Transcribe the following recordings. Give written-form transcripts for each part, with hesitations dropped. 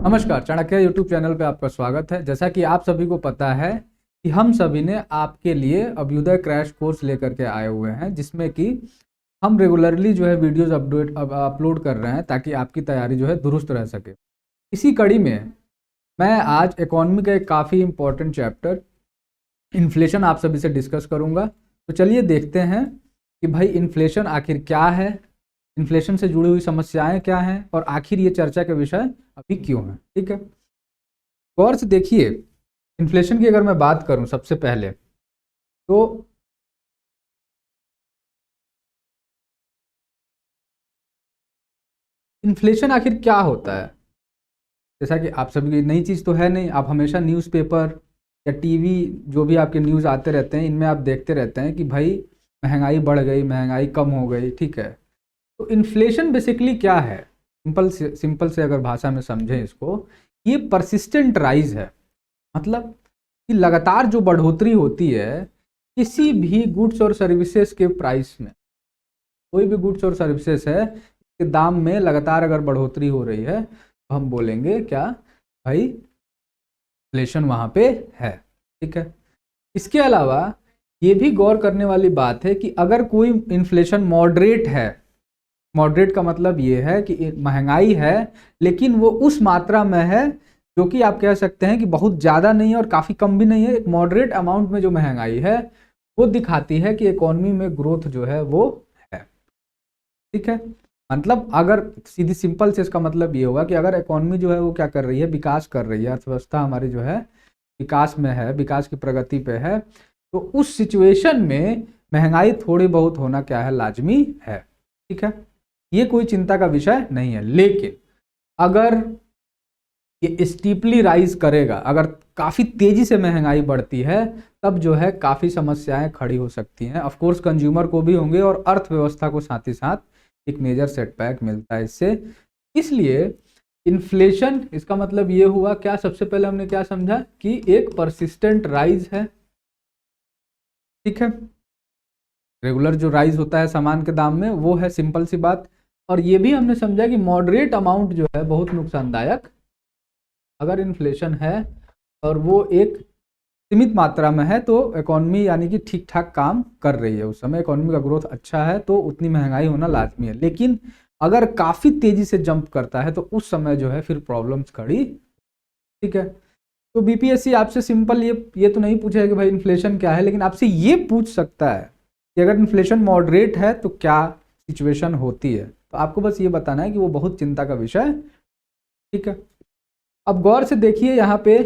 नमस्कार, Chanakya YouTube channel पे आपका स्वागत है। जैसा कि आप सभी को पता है कि हम सभी ने आपके लिए अभ्युदय क्रैश कोर्स लेकर के आए हुए हैं, जिसमें कि हम रेगुलरली जो है वीडियोस अपलोड कर रहे हैं ताकि आपकी तैयारी जो है दुरुस्त रह सके। इसी कड़ी में मैं आज इकोनॉमी का एक काफ़ी इंपॉर्टेंट चैप्टर इन्फ्लेशन आप सभी से डिस्कस करूंगा। तो चलिए देखते हैं कि भाई इन्फ्लेशन आखिर क्या है, इन्फ्लेशन से जुड़ी हुई समस्याएं क्या हैं और आखिर ये चर्चा के विषय अभी क्यों है। ठीक है, गौर से देखिए। इन्फ्लेशन की अगर मैं बात करूं सबसे पहले तो इन्फ्लेशन आखिर क्या होता है। जैसा कि आप सभी की नई चीज़ तो है नहीं, आप हमेशा न्यूज़पेपर या टीवी जो भी आपके न्यूज़ आते रहते हैं इनमें आप देखते रहते हैं कि भाई महंगाई बढ़ गई, महंगाई कम हो गई। ठीक है, तो इन्फ्लेशन बेसिकली क्या है, सिंपल से अगर भाषा में समझें इसको, ये परसिस्टेंट राइज है। मतलब कि लगातार जो बढ़ोतरी होती है किसी भी गुड्स और सर्विसेज के प्राइस में, कोई भी गुड्स और सर्विसेज है के दाम में लगातार अगर बढ़ोतरी हो रही है तो हम बोलेंगे क्या, भाई इन्फ्लेशन वहाँ पे है। ठीक है, इसके अलावा ये भी गौर करने वाली बात है कि अगर कोई इन्फ्लेशन मॉडरेट है, मॉडरेट का मतलब ये है कि महंगाई है लेकिन वो उस मात्रा में है जो कि आप कह सकते हैं कि बहुत ज़्यादा नहीं है और काफ़ी कम भी नहीं है, एक मॉडरेट अमाउंट में जो महंगाई है वो दिखाती है कि इकोनॉमी में ग्रोथ जो है वो है। ठीक है, मतलब अगर सीधी सिंपल से इसका मतलब ये होगा कि अगर इकोनॉमी जो है वो क्या कर रही है, विकास कर रही है, अर्थव्यवस्था हमारी जो है विकास में है, विकास की प्रगति पे है, तो उस सिचुएशन में महंगाई थोड़ी बहुत होना क्या है, लाजमी है। ठीक है, ये कोई चिंता का विषय नहीं है। लेकिन अगर ये स्टीपली राइज करेगा, अगर काफ़ी तेज़ी से महंगाई बढ़ती है, तब जो है काफ़ी समस्याएं खड़ी हो सकती हैं। ऑफ कोर्स कंज्यूमर को भी होंगे और अर्थव्यवस्था को साथ ही साथ एक मेजर सेटबैक मिलता है इससे। इसलिए इन्फ्लेशन, इसका मतलब ये हुआ क्या, सबसे पहले हमने क्या समझा कि एक परसिस्टेंट राइज है। ठीक है, रेगुलर जो राइज होता है सामान के दाम में वो है, सिंपल सी बात। और ये भी हमने समझा कि मॉडरेट अमाउंट जो है बहुत नुकसानदायक, अगर इन्फ्लेशन है और वो एक सीमित मात्रा में है तो इकोनॉमी यानी कि ठीक ठाक काम कर रही है, उस समय इकोनॉमी का ग्रोथ अच्छा है तो उतनी महंगाई होना लाजमी है। लेकिन अगर काफ़ी तेज़ी से जंप करता है तो उस समय जो है फिर प्रॉब्लम्स खड़ी। ठीक है, तो बीपीएससी आपसे सिंपल ये तो नहीं पूछेगा कि भाई इन्फ्लेशन क्या है, लेकिन आपसे ये पूछ सकता है कि अगर इन्फ्लेशन मॉडरेट है तो क्या सिचुएशन होती है। तो आपको बस ये बताना है कि वो बहुत चिंता का विषय। ठीक है, अब गौर से देखिए यहाँ पे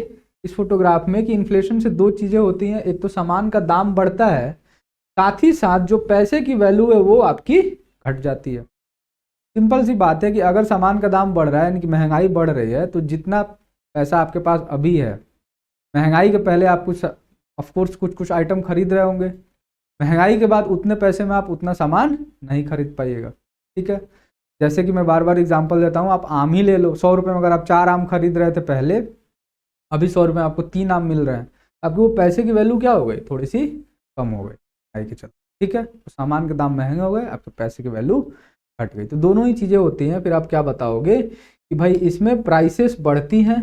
इस फोटोग्राफ में कि इन्फ्लेशन से दो चीज़ें होती हैं, एक तो सामान का दाम बढ़ता है, साथ ही साथ जो पैसे की वैल्यू है वो आपकी घट जाती है। सिंपल सी बात है कि अगर सामान का दाम बढ़ रहा है यानी कि महंगाई बढ़ रही है, तो जितना पैसा आपके पास अभी है, महंगाई के पहले आप कुछ ऑफकोर्स कुछ कुछ आइटम खरीद रहे होंगे, महंगाई के बाद उतने पैसे में आप उतना सामान नहीं खरीद पाइएगा। ठीक है, जैसे कि मैं बार बार एग्जांपल देता हूँ, आप आम ही ले लो। 100 रुपये में अगर आप 4 आम खरीद रहे थे पहले, अभी 100 रुपये में आपको 3 आम मिल रहे हैं, आपकी वो पैसे की वैल्यू क्या हो गई, थोड़ी सी कम हो गई महंगाई के चलते। ठीक है, तो सामान के दाम महंगे हो गए, आपके पैसे की वैल्यू घट गई। तो दोनों ही चीज़ें होती हैं। फिर आप क्या बताओगे कि भाई इसमें प्राइसेस बढ़ती हैं,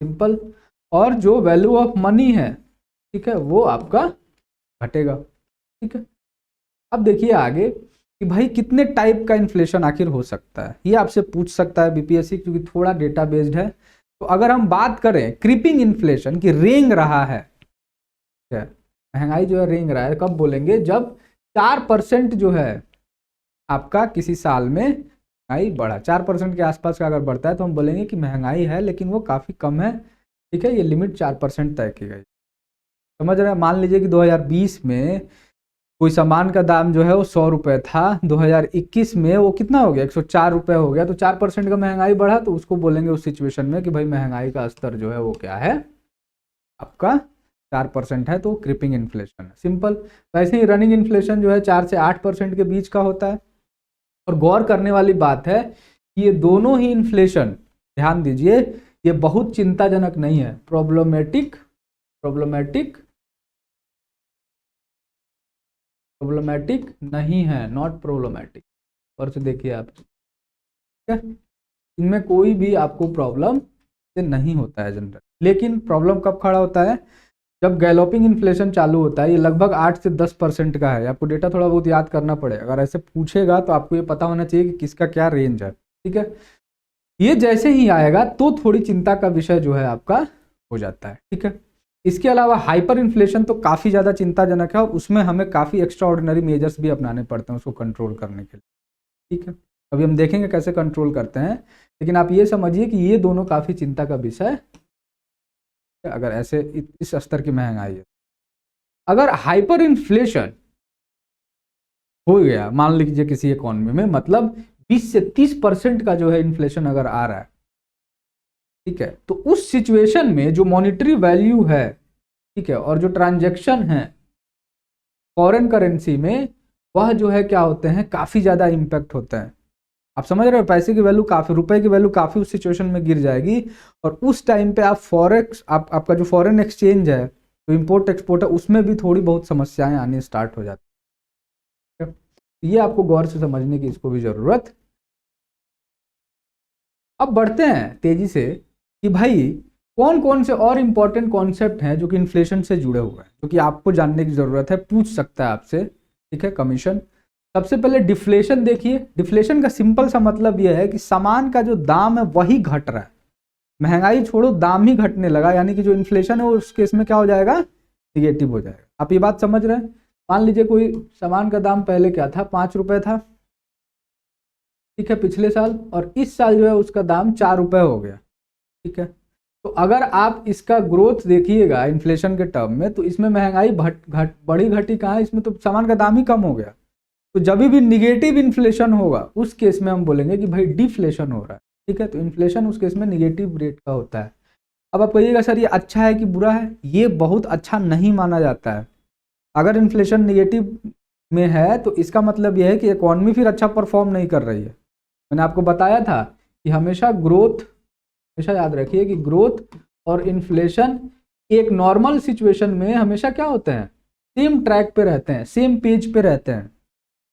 सिंपल, और जो वैल्यू ऑफ मनी है, ठीक है, वो आपका घटेगा। ठीक है, अब देखिए आगे कि भाई कितने टाइप का इन्फ्लेशन आखिर हो सकता है, ये आपसे पूछ सकता है बीपीएससी, क्योंकि थोड़ा डेटा बेस्ड है। तो अगर हम बात करें क्रीपिंग इन्फ्लेशन की, रेंग रहा है, ठीक है, महंगाई जो है रेंग रहा है, कब बोलेंगे, जब 4% जो है आपका किसी साल में महंगाई बढ़ा, 4% के आसपास का अगर बढ़ता है तो हम बोलेंगे कि महंगाई है लेकिन वो काफ़ी कम है। ठीक है, ये लिमिट 4% तय की गई। समझ रहे हैं, मान लीजिए कि 2020 में कोई सामान का दाम जो है वो 100 रुपये था, 2021 में वो कितना हो गया, 104 रुपये हो गया, तो 4% का महंगाई बढ़ा, तो उसको बोलेंगे उस सिचुएशन में कि भाई महंगाई का स्तर जो है वो क्या है, आपका 4% है, तो क्रिपिंग इन्फ्लेशन है। सिंपल। वैसे ही रनिंग इन्फ्लेशन जो है 4 से 8% के बीच का होता है। और गौर करने वाली बात है कि ये दोनों ही इन्फ्लेशन, ध्यान दीजिए, ये बहुत चिंताजनक नहीं है, प्रॉब्लमेटिक प्रॉब्लमेटिक प्रॉब्लमेटिक नहीं है, नॉट प्रॉब्लमेटिक। और से देखिए आप, ठीक है, इनमें कोई भी आपको प्रॉब्लम से नहीं होता है जनरल। लेकिन प्रॉब्लम कब खड़ा होता है, जब गैलोपिंग इन्फ्लेशन चालू होता है। ये लगभग 8 से 10% का है, आपको डेटा थोड़ा बहुत याद करना पड़ेगा। अगर ऐसे पूछेगा तो आपको ये पता होना चाहिए कि किसका क्या रेंज है, ठीक है। ये जैसे ही आएगा तो थोड़ी चिंता का विषय जो है आपका हो जाता है, ठीक है। इसके अलावा हाइपर इन्फ्लेशन तो काफ़ी ज़्यादा चिंताजनक है और उसमें हमें काफ़ी एक्स्ट्रा ऑर्डिनरी मेजर्स भी अपनाने पड़ते हैं उसको कंट्रोल करने के लिए, ठीक है। अभी हम देखेंगे कैसे कंट्रोल करते हैं, लेकिन आप ये समझिए कि ये दोनों काफ़ी चिंता का विषय है अगर ऐसे इस स्तर की महंगाई है। अगर हाइपर इन्फ्लेशन हो गया मान लीजिए किसी इकोनॉमी में, मतलब 20 से 30% का जो है इन्फ्लेशन अगर आ रहा है, ठीक है, तो उस सिचुएशन में जो मॉनिटरी वैल्यू है, ठीक है, और जो ट्रांजैक्शन है फॉरेन करेंसी में, वह जो है क्या होते हैं, काफी ज्यादा इंपैक्ट होता है। आप समझ रहे हो, पैसे की वैल्यू काफी, रुपए की वैल्यू काफी उस सिचुएशन में गिर जाएगी और उस टाइम पे आप फॉरेक्स आपका जो फॉरेन एक्सचेंज है, जो इंपोर्ट एक्सपोर्ट है, उसमें भी थोड़ी बहुत समस्याएं आनी स्टार्ट हो जाती है। ये आपको गौर से समझने की इसको भी जरूरत। अब बढ़ते हैं तेजी से कि भाई कौन कौन से और इंपॉर्टेंट कॉन्सेप्ट हैं जो कि इन्फ्लेशन से जुड़े हुए हैं, जो कि आपको जानने की जरूरत है, पूछ सकता है आपसे, ठीक है, कमीशन। सबसे पहले डिफ्लेशन देखिए। डिफ्लेशन का सिंपल सा मतलब यह है कि सामान का जो दाम है वही घट रहा है, महंगाई छोड़ो दाम ही घटने लगा, यानी कि जो इन्फ्लेशन है वो उस केस में क्या हो जाएगा, निगेटिव हो जाएगा। आप ये बात समझ रहे हैं। मान लीजिए कोई सामान का दाम पहले क्या था, 5 रुपए था, ठीक है, पिछले साल, और इस साल जो है उसका दाम 4 रुपए हो गया, ठीक है। तो अगर आप इसका ग्रोथ देखिएगा इन्फ्लेशन के टर्म में, तो इसमें महंगाई बड़ी घटी कहाँ है, इसमें तो सामान का दाम ही कम हो गया। तो जब भी निगेटिव इन्फ्लेशन होगा उस केस में हम बोलेंगे कि भाई डिफ्लेशन हो रहा है, ठीक है। तो इन्फ्लेशन उस केस में निगेटिव रेट का होता है। अब आप कहिएगा सर ये अच्छा है कि बुरा है, ये बहुत अच्छा नहीं माना जाता है। अगर इन्फ्लेशन निगेटिव में है तो इसका मतलब यह है कि इकोनॉमी फिर अच्छा परफॉर्म नहीं कर रही है। मैंने आपको बताया था कि हमेशा ग्रोथ, हमेशा याद रखिए कि ग्रोथ और इन्फ्लेशन एक नॉर्मल सिचुएशन में हमेशा क्या होते हैं, सेम ट्रैक पे रहते हैं, सेम पेज पे रहते हैं।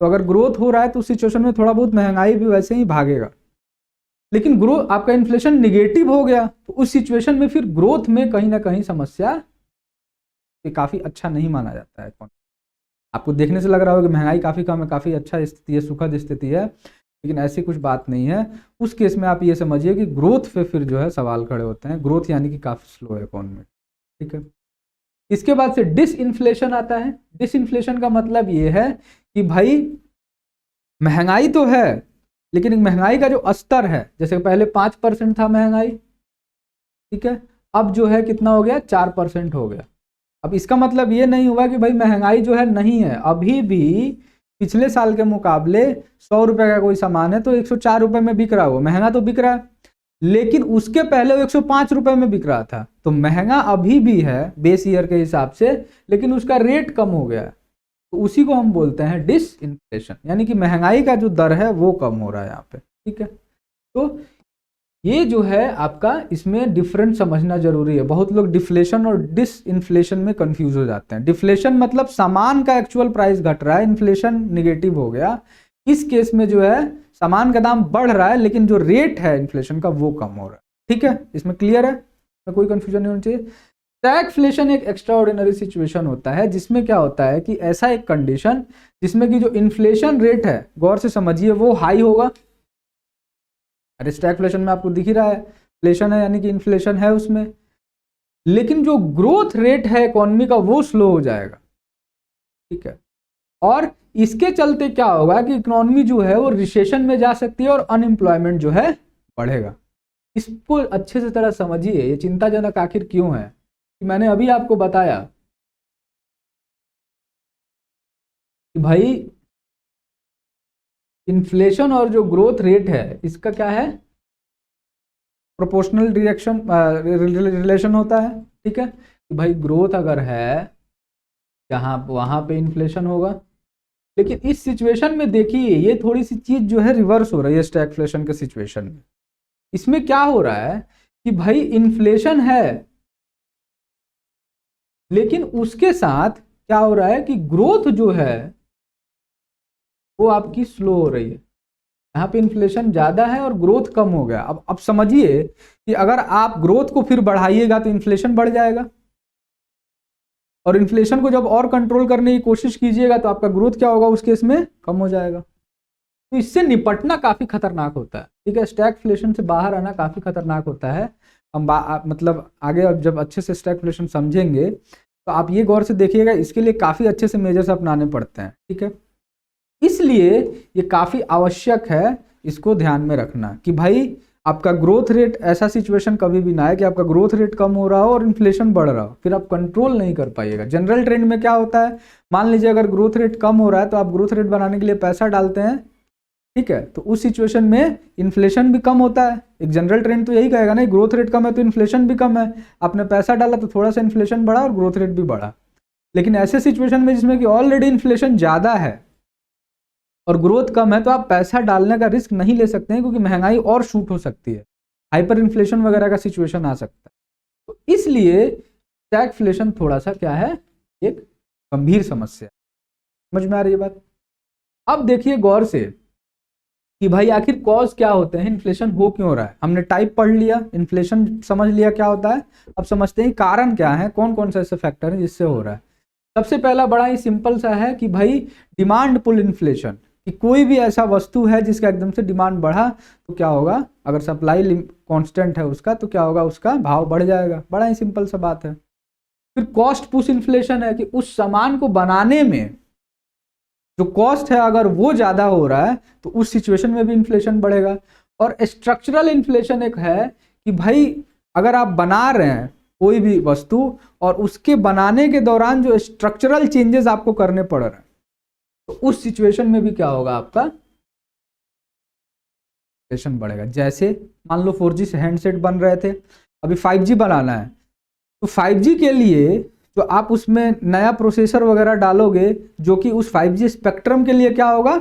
तो अगर ग्रोथ हो रहा है तो उस सिचुएशन में थोड़ा बहुत महंगाई भी वैसे ही भागेगा। लेकिन ग्रोथ आपका इन्फ्लेशन निगेटिव हो गया तो उस सिचुएशन में फिर ग्रोथ में कहीं ना कहीं समस्या, ये काफी अच्छा नहीं माना जाता है। आपको देखने से लग रहा होगा कि महंगाई काफी कम है, काफी अच्छा स्थिति है, सुखद स्थिति है, लेकिन ऐसी कुछ बात नहीं है। उस केस में आप ये समझिए कि ग्रोथ पे फिर जो है सवाल खड़े होते हैं, ग्रोथ यानी कि काफी स्लो है इकोनॉमी, ठीक है। इसके बाद से डिसइन्फ्लेशन आता है। डिसइन्फ्लेशन का मतलब ये है कि भाई महंगाई तो है, लेकिन महंगाई का जो स्तर है, जैसे पहले 5% था महंगाई, ठीक है, अब जो है कितना हो गया, 4% हो गया। अब इसका मतलब ये नहीं हुआ कि भाई महंगाई जो है नहीं है, अभी भी पिछले साल के मुकाबले 100 रुपए का कोई सामान है तो 104 रुपए में बिक रहा हो, महंगा तो बिक रहा है, लेकिन उसके पहले वो 105 रुपए में बिक रहा था। तो महंगा अभी भी है बेस ईयर के हिसाब से, लेकिन उसका रेट कम हो गया है। तो उसी को हम बोलते हैं डिसइन्फ्लेशन, यानी कि महंगाई का जो दर है वो कम हो रहा है यहाँ पे, ठीक है। तो ये जो है आपका, इसमें डिफरेंट समझना जरूरी है। बहुत लोग डिफ्लेशन और डिसइन्फ्लेशन में कंफ्यूज हो जाते हैं। डिफ्लेशन मतलब सामान का एक्चुअल प्राइस घट रहा है, इन्फ्लेशन निगेटिव हो गया। इस केस में जो है सामान का दाम बढ़ रहा है लेकिन जो रेट है इन्फ्लेशन का वो कम हो रहा है, ठीक है। इसमें क्लियर है, इसमें कोई कंफ्यूजन नहीं होना चाहिए। स्टैगफ्लेशन एक एक्स्ट्रा ऑर्डिनरी सिचुएशन होता है जिसमें क्या होता है कि ऐसा एक कंडीशन जिसमें कि जो इन्फ्लेशन रेट है, गौर से समझिए, वो हाई होगा। अरे स्टैगफ्लेशन में आपको दिख ही रहा है, इन्फ्लेशन है यानी कि इन्फ्लेशन है उसमें, लेकिन जो ग्रोथ रेट है इकोनॉमी का वो स्लो हो जाएगा, ठीक है। और इसके चलते क्या होगा कि इकोनॉमी जो है वो रिसेशन में जा सकती है और अनएम्प्लॉयमेंट जो है बढ़ेगा। इसको अच्छे से तरह समझिए, ये चिंताजनक आखिर क्यों है कि मैंने अभी आपको बताया कि भाई इन्फ्लेशन और जो ग्रोथ रेट है इसका क्या है, प्रोपोर्शनल डायरेक्शन रिलेशन होता है, ठीक है। कि भाई ग्रोथ अगर है जहां वहां पे इन्फ्लेशन होगा, लेकिन इस सिचुएशन में देखिए ये थोड़ी सी चीज जो है रिवर्स हो रही है स्टैगफ्लेशन के सिचुएशन में। इसमें क्या हो रहा है कि भाई इन्फ्लेशन है, लेकिन उसके साथ क्या हो रहा है कि ग्रोथ जो है वो आपकी स्लो हो रही है। यहाँ पे इन्फ्लेशन ज़्यादा है और ग्रोथ कम हो गया। अब समझिए कि अगर आप ग्रोथ को फिर बढ़ाइएगा तो इन्फ्लेशन बढ़ जाएगा, और इन्फ्लेशन को जब और कंट्रोल करने की कोशिश कीजिएगा तो आपका ग्रोथ क्या होगा, उस केस में कम हो जाएगा। तो इससे निपटना काफ़ी खतरनाक होता है, ठीक है। स्टैगफ्लेशन से बाहर आना काफ़ी खतरनाक होता है। हम मतलब आगे अब जब अच्छे से स्टैगफ्लेशन समझेंगे तो आप ये गौर से देखिएगा, इसके लिए काफ़ी अच्छे से मेजर्स अपनाने पड़ते हैं, ठीक है। इसलिए ये काफ़ी आवश्यक है इसको ध्यान में रखना कि भाई आपका ग्रोथ रेट, ऐसा सिचुएशन कभी भी ना है कि आपका ग्रोथ रेट कम हो रहा हो और इन्फ्लेशन बढ़ रहा हो, फिर आप कंट्रोल नहीं कर पाइएगा। जनरल ट्रेंड में क्या होता है, मान लीजिए अगर ग्रोथ रेट कम हो रहा है तो आप ग्रोथ रेट बनाने के लिए पैसा डालते हैं, ठीक है, तो उस सिचुएशन में इन्फ्लेशन भी कम होता है। एक जनरल ट्रेंड तो यही कहेगा ना, ग्रोथ रेट कम है तो इन्फ्लेशन भी कम है। आपने पैसा डाला तो थोड़ा सा इन्फ्लेशन बढ़ा और ग्रोथ रेट भी बढ़ा। लेकिन ऐसे सिचुएशन में जिसमें कि ऑलरेडी इन्फ्लेशन ज़्यादा है और ग्रोथ कम है तो आप पैसा डालने का रिस्क नहीं ले सकते हैं, क्योंकि महंगाई और शूट हो सकती है, हाइपर इन्फ्लेशन वगैरह का सिचुएशन आ सकता है। तो इसलिए स्टैगफ्लेशन थोड़ा सा क्या है, एक गंभीर समस्या। समझ में आ रही है बात। अब देखिए गौर से कि भाई आखिर कॉज क्या होते हैं, इन्फ्लेशन हो क्यों रहा है। हमने टाइप पढ़ लिया, इन्फ्लेशन समझ लिया क्या होता है, अब समझते हैं कारण क्या है, कौन कौन से ऐसे फैक्टर हैं जिससे हो रहा है। सबसे पहला बड़ा ही सिंपल सा है कि भाई डिमांड पुल इन्फ्लेशन, कि कोई भी ऐसा वस्तु है जिसका एकदम से डिमांड बढ़ा तो क्या होगा, अगर सप्लाई कांस्टेंट है उसका तो क्या होगा, उसका भाव बढ़ जाएगा। बड़ा ही सिंपल सा बात है। फिर कॉस्ट पुश इन्फ्लेशन है कि उस सामान को बनाने में जो कॉस्ट है अगर वो ज्यादा हो रहा है तो उस सिचुएशन में भी इन्फ्लेशन बढ़ेगा। और स्ट्रक्चरल इन्फ्लेशन एक है कि भाई अगर आप बना रहे हैं कोई भी वस्तु और उसके बनाने के दौरान जो स्ट्रक्चरल चेंजेस आपको करने पड़ रहे हैं तो उस सिचुएशन में भी क्या होगा, आपका इन्फ्लेशन बढ़ेगा। जैसे मान लो 4G हैंडसेट बन रहे थे, अभी 5G बनाना है, तो 5G के लिए जो आप उसमें नया प्रोसेसर वगैरह डालोगे जो कि उस 5G स्पेक्ट्रम के लिए क्या होगा,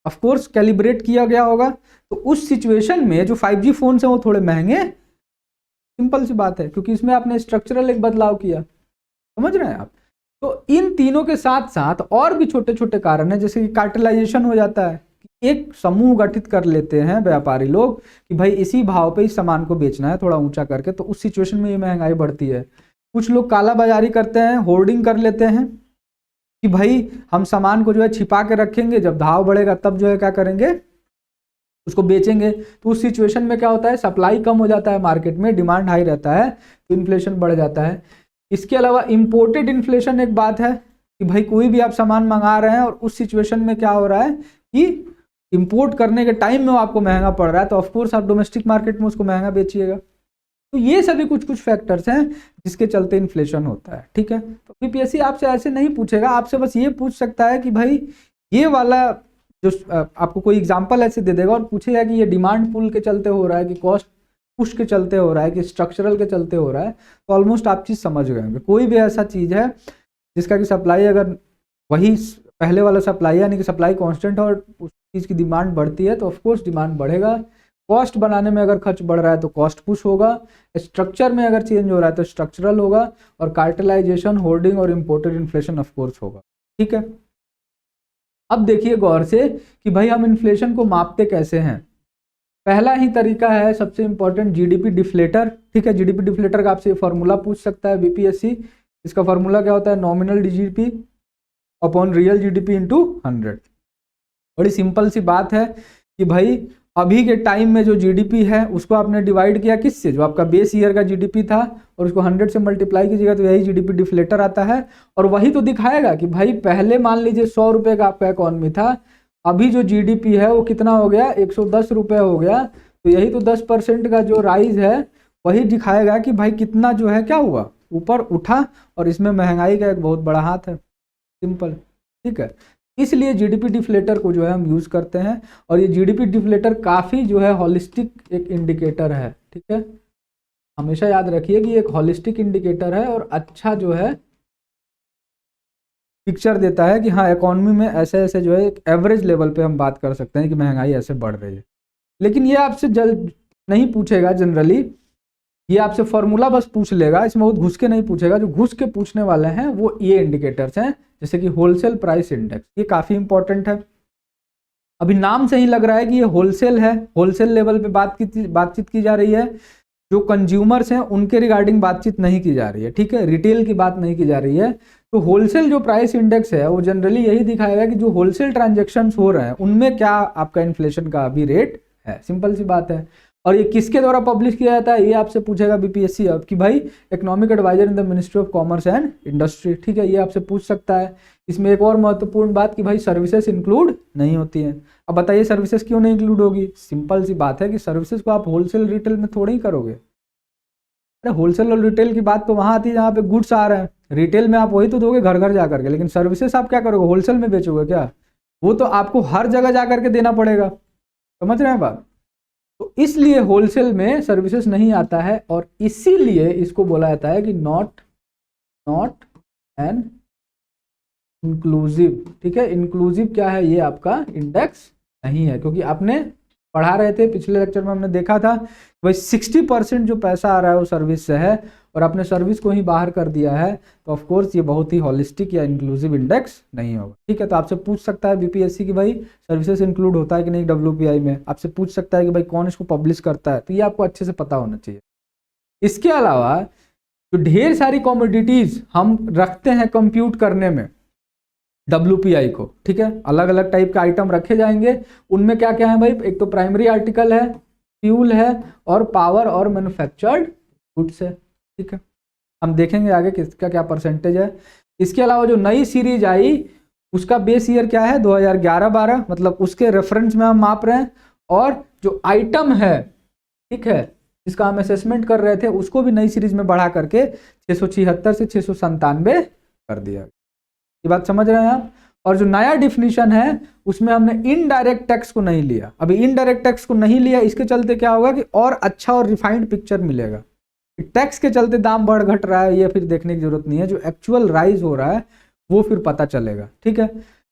ऑफ कोर्स कैलिब्रेट किया गया होगा। तो उस सिचुएशन में जो 5G फोन है वो थोड़े महंगे, सिंपल सी बात है, क्योंकि इसमें आपने स्ट्रक्चरल एक बदलाव किया। समझ रहे हैं आप। तो इन तीनों के साथ साथ और भी छोटे छोटे कारण हैं, जैसे कि कार्टेलाइजेशन हो जाता है, एक समूह गठित कर लेते हैं व्यापारी लोग कि भाई इसी भाव पे इस सामान को बेचना है थोड़ा ऊंचा करके, तो उस सिचुएशन में ये महंगाई बढ़ती है। कुछ लोग काला बाजारी करते हैं, होर्डिंग कर लेते हैं कि भाई हम सामान को जो है छिपा के रखेंगे, जब भाव बढ़ेगा तब जो है क्या करेंगे, उसको बेचेंगे। तो उस सिचुएशन में क्या होता है, सप्लाई कम हो जाता है मार्केट में, डिमांड हाई रहता है तो इन्फ्लेशन बढ़ जाता है। इसके अलावा इंपोर्टेड इन्फ्लेशन एक बात है कि भाई कोई भी आप सामान मंगा रहे हैं और उस सिचुएशन में क्या हो रहा है कि इंपोर्ट करने के टाइम में वो आपको महंगा पड़ रहा है, तो ऑफकोर्स आप डोमेस्टिक मार्केट में उसको महंगा बेचिएगा। तो ये सभी कुछ कुछ फैक्टर्स हैं जिसके चलते इन्फ्लेशन होता है, ठीक है। तो बीपीएससी आपसे ऐसे नहीं पूछेगा, आपसे बस ये पूछ सकता है कि भाई ये वाला जो आपको कोई एग्जाम्पल ऐसे दे देगा और पूछेगा कि ये डिमांड पुल के चलते हो रहा है कि कॉस्ट पुश के चलते हो रहा है कि स्ट्रक्चरल के चलते हो रहा है, तो ऑलमोस्ट आप चीज़ समझ गए होंगे। कोई भी ऐसा चीज़ है जिसका कि सप्लाई अगर वही पहले वाला सप्लाई यानी कि सप्लाई कांस्टेंट और उस चीज़ की डिमांड बढ़ती है तो ऑफकोर्स डिमांड बढ़ेगा। कॉस्ट बनाने में अगर खर्च बढ़ रहा है तो कॉस्ट पुश होगा, स्ट्रक्चर में अगर चेंज हो रहा है तो स्ट्रक्चरल होगा, और कार्टेलाइजेशन, होर्डिंग और इम्पोर्टेड इन्फ्लेशन ऑफकोर्स होगा, ठीक है। अब देखिए गौर से कि भाई हम इन्फ्लेशन को मापते कैसे हैं। पहला ही तरीका है सबसे इंपॉर्टेंट, जीडीपी डिफ्लेटर, ठीक है। जीडीपी डिफ्लेटर का आपसे फॉर्मूला पूछ सकता है बीपीएससी। इसका फॉर्मूला क्या होता है, nominal GDP upon real GDP into 100। बड़ी सिंपल सी बात है कि भाई अभी के टाइम में जो जीडीपी है उसको आपने डिवाइड किया किससे, जो आपका बेस ईयर का जीडीपी था, और उसको 100 से मल्टीप्लाई कीजिएगा तो यही जीडीपी डिफ्लेटर आता है। और वही तो दिखाएगा कि भाई पहले मान लीजिए 100 रुपये का आपका इकॉनमी था, अभी जो जीडीपी है वो कितना हो गया, 110 रुपये हो गया। तो यही तो 10% का जो राइज है वही दिखाएगा कि भाई कितना जो है क्या हुआ, ऊपर उठा, और इसमें महंगाई का एक बहुत बड़ा हाथ है, सिंपल, ठीक है। इसलिए जीडीपी डिफ्लेटर को जो है हम यूज़ करते हैं, और ये जीडीपी डिफ्लेटर काफ़ी जो है हॉलिस्टिक एक इंडिकेटर है, ठीक है। हमेशा याद रखिए कि एक हॉलिस्टिक इंडिकेटर है और अच्छा जो है पिक्चर देता है कि हाँ इकोनॉमी में ऐसे ऐसे जो है एक एवरेज लेवल पे हम बात कर सकते हैं कि महंगाई ऐसे बढ़ रही है। लेकिन ये आपसे जल्द नहीं पूछेगा जनरली, ये आपसे फॉर्मूला बस पूछ लेगा, इसमें बहुत घुस के नहीं पूछेगा। जो घुस के पूछने वाले हैं वो ये इंडिकेटर्स हैं, जैसे कि होलसेल प्राइस इंडेक्स, ये काफ़ी इंपॉर्टेंट है। अभी नाम से ही लग रहा है कि ये होलसेल है, होलसेल लेवल पे बातचीत की जा रही है। जो कंज्यूमर्स हैं उनके रिगार्डिंग बातचीत नहीं की जा रही है, ठीक है, रिटेल की बात नहीं की जा रही है। तो होलसेल जो प्राइस इंडेक्स है वो जनरली यही दिखाएगा कि जो होलसेल ट्रांजैक्शंस हो रहे हैं उनमें क्या आपका इन्फ्लेशन का अभी रेट है, सिंपल सी बात है। और ये किसके द्वारा पब्लिश किया जाता है, ये आपसे पूछेगा बीपीएससी अब कि भाई economic adviser in the ministry of commerce and industry, ठीक है, ये आपसे पूछ सकता है। इसमें एक और महत्वपूर्ण बात कि भाई सर्विसेज इंक्लूड नहीं होती हैं। अब बताइए सर्विसेज क्यों नहीं इंक्लूड होगी, सिंपल सी बात है कि सर्विसेज को आप होलसेल रिटेल में थोड़ा ही करोगे। अरे होलसेल और रिटेल की बात तो वहां आती है जहाँ पे गुड्स आ रहे हैं, रिटेल में आप वही तो दोगे घर घर जा करके, लेकिन सर्विसेज आप क्या करोगे, होलसेल में बेचोगे क्या, वो तो आपको हर जगह जा करके देना पड़ेगा, समझ रहे हैं बात। तो इसलिए होलसेल में सर्विसेज नहीं आता है और इसीलिए इसको बोला जाता है कि नॉट एन इंक्लूसिव, ठीक है। इंक्लूसिव क्या है, ये आपका इंडेक्स नहीं है, क्योंकि आपने पढ़ा रहे थे पिछले लेक्चर में, हमने देखा था भाई 60% जो पैसा आ रहा है वो सर्विस से है और आपने सर्विस को ही बाहर कर दिया है, तो ऑफ कोर्स ये बहुत ही हॉलिस्टिक या इंक्लूसिव इंडेक्स नहीं होगा, ठीक है। तो आपसे पूछ सकता है बीपीएससी कि भाई सर्विसेज इंक्लूड होता है कि नहीं डब्ल्यूपीआई में, आपसे पूछ सकता है कि भाई कौन इसको पब्लिश करता है, तो ये आपको अच्छे से पता होना चाहिए। इसके अलावा जो ढेर सारी कॉमोडिटीज हम रखते हैं कंप्यूट करने में WPI को, ठीक है, अलग अलग टाइप के आइटम रखे जाएंगे, उनमें क्या क्या है भाई, एक तो प्राइमरी आर्टिकल है, फ्यूल है और पावर और मैन्युफैक्चर्ड गुड्स है, ठीक है। हम देखेंगे आगे किसका क्या परसेंटेज है। इसके अलावा जो नई सीरीज आई उसका बेस ईयर क्या है 2011-12, मतलब उसके रेफरेंस में हम माप रहे हैं, और जो आइटम है, ठीक है, जिसका हम असेसमेंट कर रहे थे उसको भी नई सीरीज में बढ़ा करके 676 से 697 कर दिया। ये बात समझ रहे हैं आप। और जो नया डिफिनीशन है उसमें हमने इनडायरेक्ट टैक्स को नहीं लिया। अभी इनडायरेक्ट टैक्स को नहीं लिया, इसके चलते क्या होगा कि और अच्छा और रिफाइंड पिक्चर मिलेगा। टैक्स के चलते दाम बढ़ घट रहा है ये फिर देखने की जरूरत नहीं है, जो एक्चुअल राइज हो रहा है वो फिर पता चलेगा, ठीक है।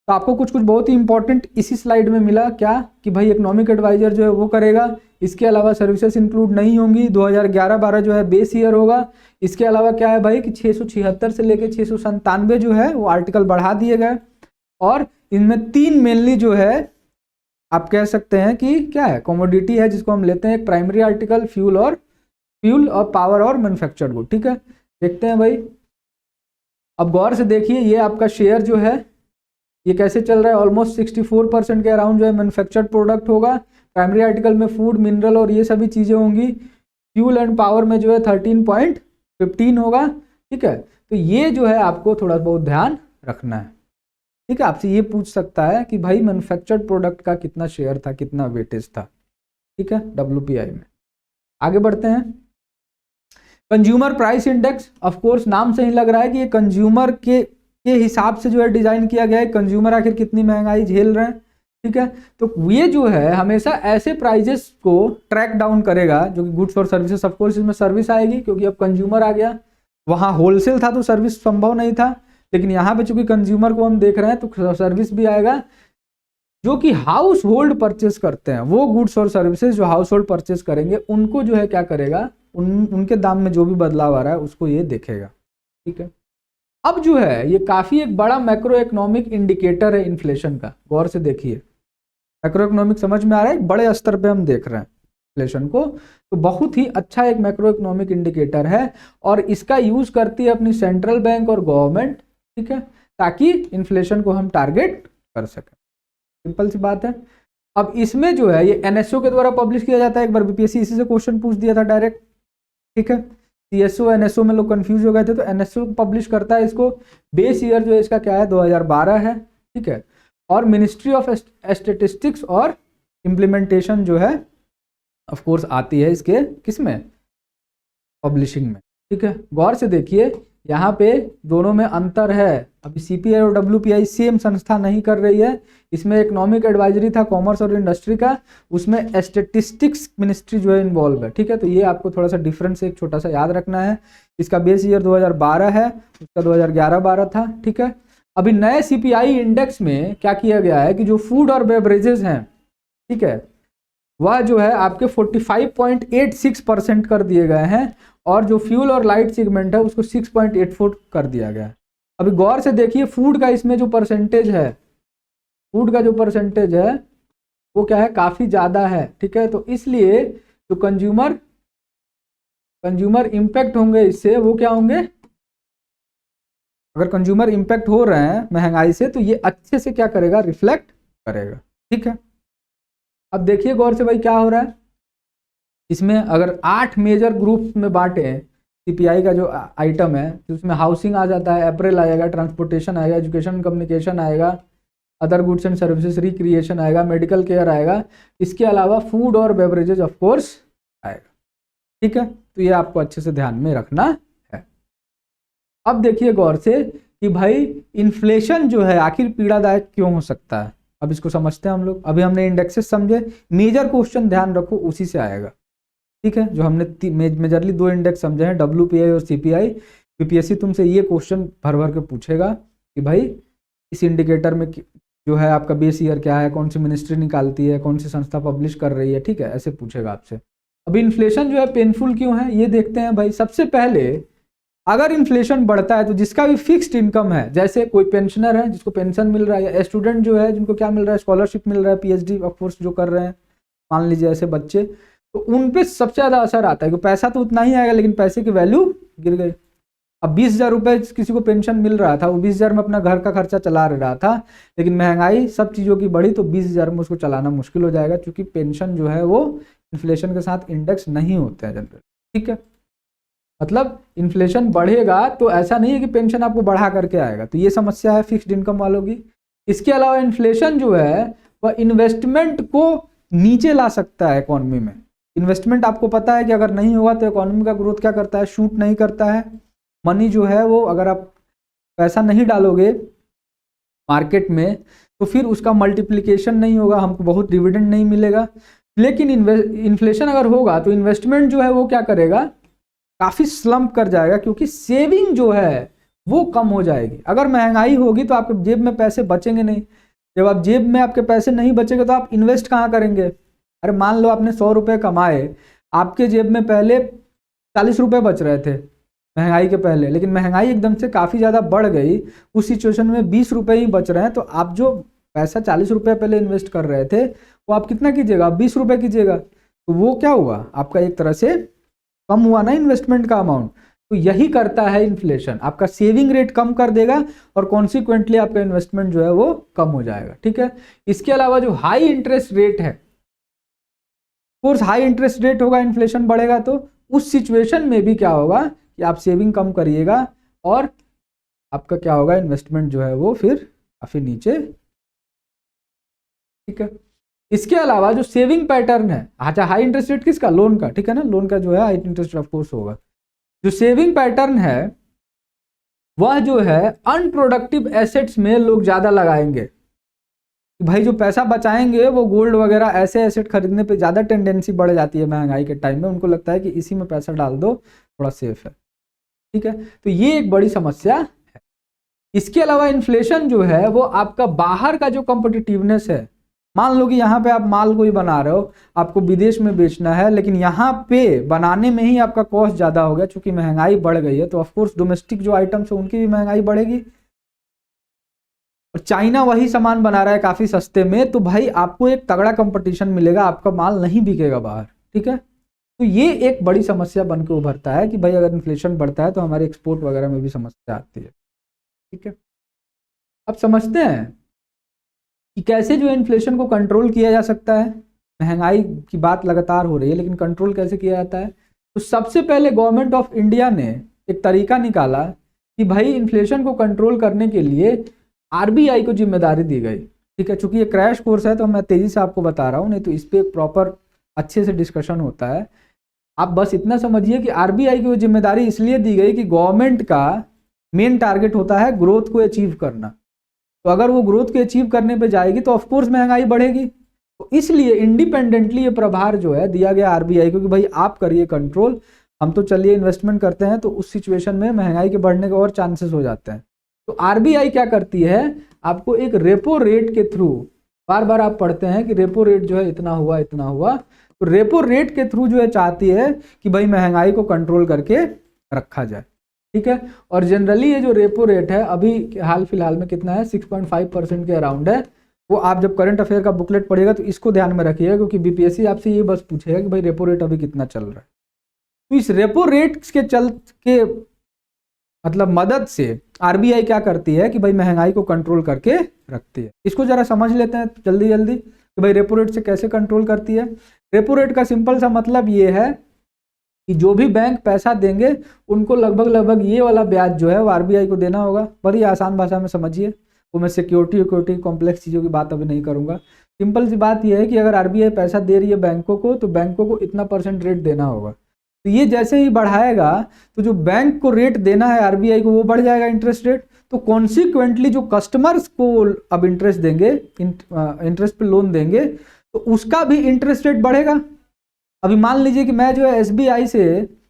तो आपको कुछ कुछ बहुत ही इंपॉर्टेंट इसी स्लाइड में मिला, क्या कि भाई इकोनॉमिक एडवाइजर जो है वो करेगा, इसके अलावा सर्विसेज इंक्लूड नहीं होंगी, 2011-12 जो है बेस ईयर होगा। इसके अलावा क्या है भाई कि 676 से लेके 697 जो है वो आर्टिकल बढ़ा दिए गए, और इनमें 3 मेनली जो है आप कह सकते हैं कि क्या है, कमोडिटी है जिसको हम लेते हैं, एक प्राइमरी आर्टिकल, फ्यूल और पावर और मैन्युफैक्चर्ड गुड, ठीक है। देखते हैं भाई, अब गौर से देखिए ये आपका शेयर जो है ये कैसे चल रहा है, ऑलमोस्ट 64% के अराउंड जो है मैन्युफैक्चर्ड प्रोडक्ट होगा, प्राइमरी आर्टिकल में फूड, मिनरल और ये सभी चीज़ें होंगी, फ्यूल एंड पावर में जो है 13.15 होगा, ठीक है। तो ये जो है आपको थोड़ा बहुत ध्यान रखना है, ठीक है। आपसे ये पूछ सकता है कि भाई मैन्युफैक्चर्ड प्रोडक्ट का कितना शेयर था, कितना वेटेज था, ठीक है, WPI में। आगे बढ़ते हैं, consumer price index, of course नाम से ही लग रहा है कि ये कंज्यूमर के हिसाब से जो है डिजाइन किया गया है, कंज्यूमर आखिर कितनी महंगाई झेल रहे हैं, ठीक है। तो ये जो है हमेशा ऐसे प्राइजेस को ट्रैक डाउन करेगा जो कि गुड्स और सर्विसेज, ऑफ कोर्स इसमें सर्विस आएगी क्योंकि अब कंज्यूमर आ गया, वहां होलसेल था तो सर्विस संभव नहीं था, लेकिन यहाँ पे चूंकि कंज्यूमर को हम देख रहे हैं तो सर्विस भी आएगा। जो कि हाउस होल्ड परचेस करते हैं वो गुड्स और सर्विसेज जो हाउस होल्ड परचेस करेंगे उनको जो है क्या करेगा, उनके दाम में जो भी बदलाव आ रहा है उसको ये देखेगा, ठीक है। अब जो है ये काफी एक बड़ा मैक्रो इकोनॉमिक इंडिकेटर है इन्फ्लेशन का, गौर से देखिए, मैक्रो इकोनॉमिक समझ में आ रहा है, एक बड़े स्तर पे हम देख रहे हैं इन्फ्लेशन को, तो बहुत ही अच्छा एक मैक्रो इकोनॉमिक इंडिकेटर है और इसका यूज करती है अपनी सेंट्रल बैंक और गवर्नमेंट, ठीक है, ताकि इन्फ्लेशन को हम टारगेट कर सकें, सिंपल सी बात है। अब इसमें जो है ये NSO के द्वारा पब्लिश किया जाता है, एक बार बीपीएससी इसी से क्वेश्चन पूछ दिया था डायरेक्ट, ठीक है। CSO NSO में लोग कंफ्यूज हो गए थे, तो NSO पब्लिश करता है इसको, बेस ईयर जो है इसका क्या है 2012 है, ठीक है, और मिनिस्ट्री ऑफ स्टैटिस्टिक्स और इम्प्लीमेंटेशन जो है ऑफ कोर्स आती है इसके किसमें, पब्लिशिंग में, ठीक है। गौर से देखिए यहाँ पे दोनों में अंतर है, अभी CPI और WPI सेम संस्था नहीं कर रही है, इसमें इकोनॉमिक एडवाइजरी था कॉमर्स और इंडस्ट्री का, उसमें स्टैटिस्टिक्स मिनिस्ट्री जो है इन्वॉल्व है, ठीक है। तो ये आपको थोड़ा सा डिफरेंस एक छोटा सा याद रखना है, इसका बेस ईयर 2012 है, उसका 2011-12 था, ठीक है। अभी नए CPI इंडेक्स में क्या किया गया है कि जो फूड और बेवरेजेस हैं, ठीक है, वह जो है आपके 45.86% कर दिए गए हैं, और जो फ्यूल और लाइट सेगमेंट है उसको 6.84 कर दिया गया है। अभी गौर से देखिए फूड का इसमें जो परसेंटेज है, फूड का जो परसेंटेज है वो क्या है, काफी ज्यादा है। ठीक है, तो इसलिए जो कंज्यूमर इम्पैक्ट होंगे इससे, वो क्या होंगे, अगर कंज्यूमर इम्पैक्ट हो रहे हैं महंगाई से तो ये अच्छे से क्या करेगा, रिफ्लेक्ट करेगा। ठीक है, अब देखिए गौर से भाई क्या हो रहा है इसमें। अगर 8 मेजर ग्रुप में बांटे हैं सीपीआई का जो आइटम है, तो उसमें हाउसिंग आ जाता है, अप्रैल आएगा, ट्रांसपोर्टेशन आएगा, एजुकेशन कम्युनिकेशन आएगा, other goods and services, recreation आएगा, मेडिकल केयर आएगा, इसके अलावा फूड और बेवरेजेज ऑफ कोर्स आएगा। ठीक है, तो ये आपको अच्छे से ध्यान में रखना है। अब देखिए गौर से कि भाई इन्फ्लेशन जो है आखिर पीड़ादायक क्यों हो सकता है, अब इसको समझते हैं हम लोग। अभी हमने इंडेक्सेस समझे, मेजर क्वेश्चन ध्यान रखो उसी से आएगा। ठीक है, जो हमने मेजरली 2 इंडेक्स समझे हैं, WPI और CPI। यूपीएससी तुमसे ये क्वेश्चन भर भर के पूछेगा कि भाई इस इंडिकेटर में जो है आपका बेस ईयर क्या है, कौन सी मिनिस्ट्री निकालती है, कौन सी संस्था पब्लिश कर रही है। ठीक है, ऐसे पूछेगा आपसे। अब इन्फ्लेशन जो है पेनफुल क्यों है ये देखते हैं भाई। सबसे पहले अगर इन्फ्लेशन बढ़ता है तो जिसका भी फिक्स्ड इनकम है, जैसे कोई पेंशनर है जिसको पेंशन मिल रहा है, या स्टूडेंट जो है जिनको क्या मिल रहा है, स्कॉलरशिप मिल रहा है, PhD ऑफ कोर्स जो कर रहे हैं मान लीजिए ऐसे बच्चे, तो उन पे सबसे ज्यादा असर आता है कि पैसा तो उतना ही आएगा लेकिन पैसे की वैल्यू गिर गई। अब 20,000 रुपए किसी को पेंशन मिल रहा था, वो 20,000 में अपना घर का खर्चा चला रहा था, लेकिन महंगाई सब चीजों की बढ़ी तो 20,000 में उसको चलाना मुश्किल हो जाएगा, क्योंकि पेंशन जो है वो इन्फ्लेशन के साथ इंडेक्स नहीं होते हैं जनरल। ठीक है, मतलब इन्फ्लेशन बढ़ेगा तो ऐसा नहीं है कि पेंशन आपको बढ़ा करके आएगा, तो ये समस्या है फिक्स्ड इनकम वालों की। इसके अलावा इन्फ्लेशन जो है वह इन्वेस्टमेंट को नीचे ला सकता है इकोनॉमी में। इन्वेस्टमेंट आपको पता है कि अगर नहीं होगा तो इकोनॉमी का ग्रोथ क्या करता है, शूट नहीं करता है। मनी जो है वो, अगर आप पैसा नहीं डालोगे मार्केट में तो फिर उसका मल्टीप्लिकेशन नहीं होगा, हमको बहुत डिविडेंड नहीं मिलेगा। लेकिन इन्फ्लेशन अगर होगा तो इन्वेस्टमेंट जो है वो क्या करेगा, काफी स्लम्प कर जाएगा, क्योंकि सेविंग जो है वो कम हो जाएगी। अगर महंगाई होगी तो आपके जेब में पैसे बचेंगे नहीं। जब आप जेब में आपके पैसे नहीं बचेंगे तो आप इन्वेस्ट कहाँ करेंगे। अरे मान लो आपने 100 रुपए कमाए, आपके जेब में पहले 40 रुपए बच रहे थे महंगाई के पहले, लेकिन महंगाई एकदम से काफी ज्यादा बढ़ गई, उस सिचुएशन में 20 रुपए ही बच रहे हैं, तो आप जो पैसा 40 रुपए पहले इन्वेस्ट कर रहे थे वो आप कितना कीजिएगा, आप 20 रुपए कीजिएगा, तो वो क्या हुआ, आपका एक तरह से कम हुआ ना इन्वेस्टमेंट का अमाउंट। तो यही करता है इन्फ्लेशन, आपका सेविंग रेट कम कर देगा और कॉन्सिक्वेंटली आपका इन्वेस्टमेंट जो है वो कम हो जाएगा। ठीक है, इसके अलावा जो हाई इंटरेस्ट रेट है, कोर्स हाई इंटरेस्ट रेट होगा, इन्फ्लेशन बढ़ेगा, तो उस सिचुएशन में भी क्या होगा कि आप सेविंग कम करिएगा और आपका क्या होगा, इन्वेस्टमेंट जो है वो फिर काफी नीचे। ठीक है, इसके अलावा जो सेविंग पैटर्न है, अच्छा हाई इंटरेस्ट रेट किसका, लोन का, ठीक है ना, लोन का जो है हाई इंटरेस्ट ऑफ कोर्स होगा। जो सेविंग पैटर्न है वह जो है अनप्रोडक्टिव एसेट्स में लोग ज्यादा लगाएंगे। भाई जो पैसा बचाएंगे वो गोल्ड वगैरह ऐसे एसेट खरीदने पे ज्यादा टेंडेंसी बढ़ जाती है महंगाई के टाइम में, उनको लगता है कि इसी में पैसा डाल दो थोड़ा सेफ है। ठीक है, तो ये एक बड़ी समस्या है। इसके अलावा इन्फ्लेशन जो है वो आपका बाहर का जो कॉम्पिटिटिवनेस है, मान लो कि यहाँ पे आप माल कोई बना रहे हो, आपको विदेश में बेचना है, लेकिन यहाँ पे बनाने में ही आपका कॉस्ट ज्यादा हो गया, चूंकि महंगाई बढ़ गई है, तो ऑफकोर्स डोमेस्टिक जो आइटम्स है उनकी भी महंगाई बढ़ेगी, और चाइना वही सामान बना रहा है काफी सस्ते में, तो भाई आपको एक तगड़ा कंपटीशन मिलेगा, आपका माल नहीं बिकेगा बाहर। ठीक है, तो ये एक बड़ी समस्या बन के उभरता है कि भाई अगर इन्फ्लेशन बढ़ता है तो हमारे एक्सपोर्ट वगैरह में भी समस्या आती है। ठीक है, अब समझते हैं कि कैसे जो इन्फ्लेशन को कंट्रोल किया जा सकता है। महंगाई की बात लगातार हो रही है, लेकिन कंट्रोल कैसे किया जाता है। तो सबसे पहले गवर्नमेंट ऑफ इंडिया ने एक तरीका निकाला कि भाई इन्फ्लेशन को कंट्रोल करने के लिए आरबीआई को जिम्मेदारी दी गई। ठीक है, चूंकि ये क्रैश कोर्स है तो मैं तेजी से आपको बता रहा हूँ, नहीं तो इस पर प्रॉपर अच्छे से डिस्कशन होता है। आप बस इतना समझिए कि आरबीआई की वो जिम्मेदारी इसलिए दी गई कि गवर्नमेंट का मेन टारगेट होता है ग्रोथ को अचीव करना, तो अगर वो ग्रोथ को अचीव करने पे जाएगी तो ऑफकोर्स महंगाई बढ़ेगी। तो इसलिए इंडिपेंडेंटली ये प्रभार जो है दिया गया आरबीआई को कि भाई आप करिए कंट्रोल, हम तो चलिए इन्वेस्टमेंट करते हैं, तो उस सिचुएशन में महंगाई के बढ़ने के और चांसेस हो जाते हैं। तो आरबीआई क्या करती है, आपको एक रेपो रेट के थ्रू, बार बार आप पढ़ते हैं कि रेपो रेट जो है इतना हुआ इतना हुआ, तो रेपो रेट के थ्रू जो है चाहती है कि भाई महंगाई को कंट्रोल करके रखा जाए। ठीक है, और जनरली ये जो रेपो रेट है अभी हाल फिलहाल में कितना है, 6.5% के अराउंड है, वो आप जब करंट अफेयर का बुकलेट पढ़िएगा तो इसको ध्यान में रखिएगा, क्योंकि बीपीएससी आपसे ये बस पूछेगा कि भाई रेपो रेट अभी कितना चल रहा है। तो इस रेपो रेट के मतलब मदद से आरबीआई क्या करती है कि भाई महंगाई को कंट्रोल करके रखती है। इसको जरा समझ लेते हैं जल्दी जल्दी कि भाई रेपो रेट से कैसे कंट्रोल करती है। रेपो रेट का सिंपल सा मतलब ये है कि जो भी बैंक पैसा देंगे उनको लगभग ये वाला ब्याज जो है वो आरबीआई को देना होगा। बड़ी आसान भाषा में समझिए, वो मैं सिक्योरिटी कॉम्प्लेक्स चीज़ों की बात अभी नहीं करूंगा। सिंपल सी बात यह है कि अगर आरबीआई पैसा दे रही है बैंकों को तो बैंकों को इतना % रेट देना होगा। तो ये जैसे ही बढ़ाएगा तो जो बैंक को रेट देना है आरबीआई को वो बढ़ जाएगा इंटरेस्ट रेट। तो कॉन्सिक्वेंटली जो कस्टमर्स को अब इंटरेस्ट देंगे, इंटरेस्ट पे लोन देंगे, तो उसका भी इंटरेस्ट रेट बढ़ेगा। अभी मान लीजिए कि मैं जो है एसबीआई से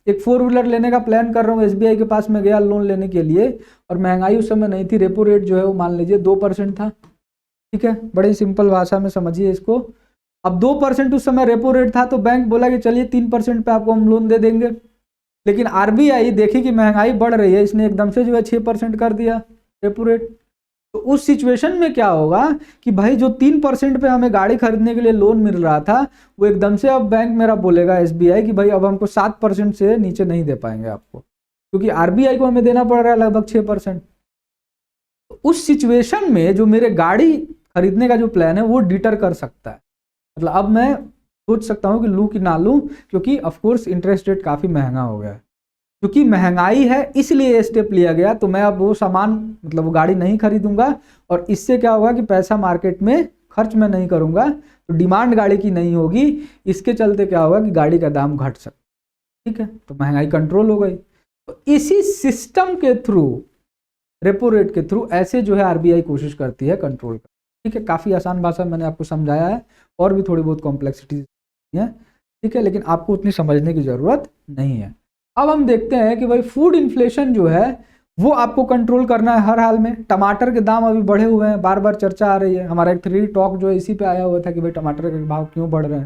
एक 4 व्हीलर लेने का प्लान कर रहा हूँ, एसबीआई के पास में गया लोन लेने के लिए और महंगाई उस समय नहीं थी, रेपो रेट जो है वो मान लीजिए 2% था। ठीक है, बड़ी सिंपल भाषा में समझिए इसको। अब 2% उस समय रेपो रेट था तो बैंक बोला कि चलिए 3% पे आपको हम लोन दे देंगे। लेकिन आरबीआई देखी कि महंगाई बढ़ रही है, इसने एकदम से जो है 6% कर दिया रेपो रेट। तो उस सिचुएशन में क्या होगा कि भाई जो 3% पे हमें गाड़ी खरीदने के लिए लोन मिल रहा था वो एकदम से अब बैंक मेरा बोलेगा एसबीआई कि भाई अब हमको 7% से नीचे नहीं दे पाएंगे आपको, क्योंकि आरबीआई को हमें देना पड़ रहा है लगभग 6%। तो उस सिचुएशन में जो मेरे गाड़ी खरीदने का जो प्लान है वो डिटर कर सकता है। मतलब अब मैं सोच सकता हूं कि लूं कि ना लूं, क्योंकि ऑफकोर्स इंटरेस्ट रेट काफ़ी महंगा हो गया है। क्योंकि महंगाई है इसलिए ये स्टेप लिया गया। तो मैं अब वो सामान मतलब वो गाड़ी नहीं खरीदूंगा और इससे क्या होगा कि पैसा मार्केट में खर्च मैं नहीं करूंगा, तो डिमांड गाड़ी की नहीं होगी। इसके चलते क्या होगा कि गाड़ी का दाम घट सकता। ठीक है, तो महंगाई कंट्रोल हो गई। तो इसी सिस्टम के थ्रू, रेपो रेट के थ्रू ऐसे जो है आरबीआई कोशिश करती है कंट्रोल कर। ठीक है, काफ़ी आसान भाषा मैंने आपको समझाया है, और भी थोड़ी बहुत कॉम्प्लेक्सिटीज है। ठीक है, लेकिन आपको उतनी समझने की ज़रूरत नहीं है। अब हम देखते हैं कि भाई फूड इन्फ्लेशन जो है वो आपको कंट्रोल करना है हर हाल में। टमाटर के दाम अभी बढ़े हुए हैं, बार बार चर्चा आ रही है। हमारा एक 3D टॉक जो है इसी पे आया हुआ था कि भाई टमाटर के भाव क्यों बढ़ रहे हैं।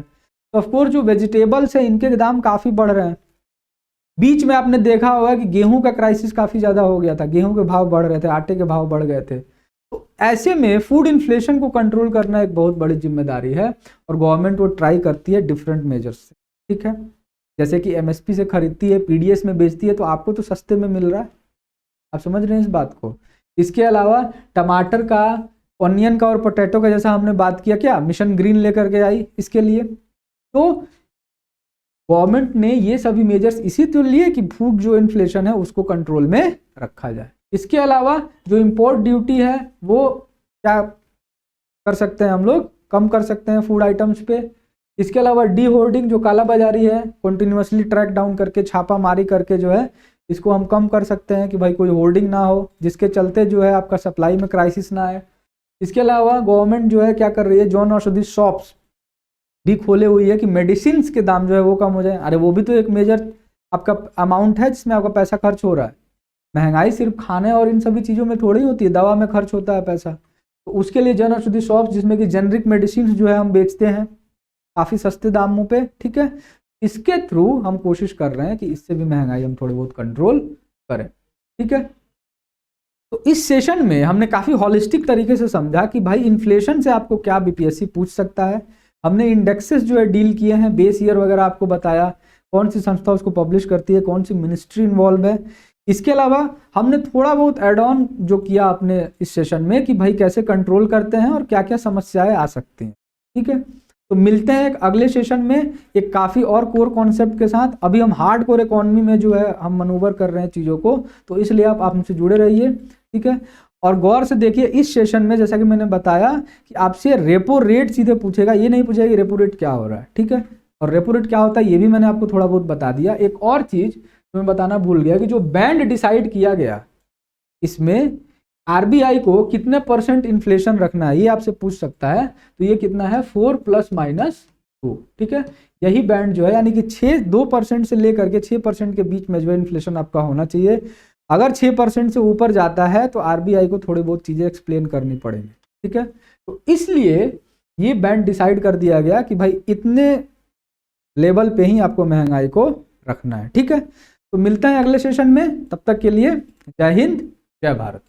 तो ऑफकोर्स जो वेजिटेबल्स है इनके दाम काफ़ी बढ़ रहे हैं। बीच में आपने देखा होगा कि गेहूं का क्राइसिस काफ़ी ज़्यादा हो गया था, गेहूं के भाव बढ़ रहे थे, आटे के भाव बढ़ गए थे। तो ऐसे में फूड इन्फ्लेशन को कंट्रोल करना एक बहुत बड़ी जिम्मेदारी है और गवर्नमेंट वो ट्राई करती है डिफरेंट मेजर्स से। ठीक है, जैसे कि एमएसपी से खरीदती है, पीडीएस में बेचती है, तो आपको तो सस्ते में मिल रहा है। आप समझ रहे हैं इस बात को। इसके अलावा टमाटर का, ऑनियन का और पोटैटो का जैसा हमने बात किया, क्या मिशन ग्रीन लेकर के आई इसके लिए। तो गवर्नमेंट ने ये सभी मेजर्स इसी तो लिए कि फूड जो इन्फ्लेशन है उसको कंट्रोल में रखा जाए। इसके अलावा जो इम्पोर्ट ड्यूटी है वो क्या कर सकते हैं हम लोग, कम कर सकते हैं फूड आइटम्स पे। इसके अलावा डी होर्डिंग जो काला बाजारी है, कंटिन्यूसली ट्रैक डाउन करके, छापामारी करके जो है इसको हम कम कर सकते हैं कि भाई कोई होर्डिंग ना हो, जिसके चलते जो है आपका सप्लाई में क्राइसिस ना आए। इसके अलावा गवर्नमेंट जो है क्या कर रही है, जन औषधि शॉप्स भी खोले हुई है कि मेडिसिन के दाम जो है वो कम हो जाए। अरे वो भी तो एक मेजर आपका अमाउंट है जिसमें आपका पैसा खर्च हो रहा है। महंगाई सिर्फ खाने और इन सभी चीज़ों में थोड़ी होती है, दवा में खर्च होता है पैसा। तो उसके लिए जन औषधि शॉप्स जिसमें कि जेनरिक मेडिसिन जो है हम बेचते हैं काफ़ी सस्ते दामों पे। ठीक है, इसके थ्रू हम कोशिश कर रहे हैं कि इससे भी महंगाई हम थोड़ी बहुत कंट्रोल करें। ठीक है, तो इस सेशन में हमने काफ़ी हॉलिस्टिक तरीके से समझा कि भाई इन्फ्लेशन से आपको क्या बीपीएससी पूछ सकता है। हमने इंडेक्सेस जो है डील किए हैं, बेस ईयर वगैरह आपको बताया, कौन सी संस्था उसको पब्लिश करती है, कौन सी मिनिस्ट्री इन्वॉल्व है। इसके अलावा हमने थोड़ा बहुत एड ऑन जो किया अपने इस सेशन में कि भाई कैसे कंट्रोल करते हैं और क्या क्या समस्याएं आ सकती हैं। ठीक है, तो मिलते हैं एक अगले सेशन में एक काफ़ी और कोर कॉन्सेप्ट के साथ। अभी हम हार्ड कोर इकोनॉमी में जो है हम मनूवर कर रहे हैं चीज़ों को, तो इसलिए आप हमसे जुड़े रहिए। ठीक है, और गौर से देखिए इस सेशन में जैसा कि मैंने बताया कि आपसे रेपो रेट सीधे पूछेगा, ये नहीं पूछेगा कि रेपो रेट क्या हो रहा है। ठीक है, और रेपो रेट क्या होता है ये भी मैंने आपको थोड़ा बहुत बता दिया। एक और चीज़ तो मैं बताना भूल गया कि जो बैंड डिसाइड किया गया इसमें आरबीआई को कितने % इन्फ्लेशन रखना है ये आपसे पूछ सकता है। तो ये कितना है 4 ± 2। ठीक है, यही बैंड जो है यानी कि 2% से लेकर के 6% के बीच में जो है इन्फ्लेशन आपका होना चाहिए। अगर 6% से ऊपर जाता है तो आरबीआई को थोड़ी बहुत चीज़ें एक्सप्लेन करनी पड़ेंगी। ठीक है, तो इसलिए ये बैंड डिसाइड कर दिया गया कि भाई इतने लेवल पे ही आपको महंगाई को रखना है। ठीक है, तो मिलते हैं अगले सेशन में, तब तक के लिए जय हिंद जय भारत।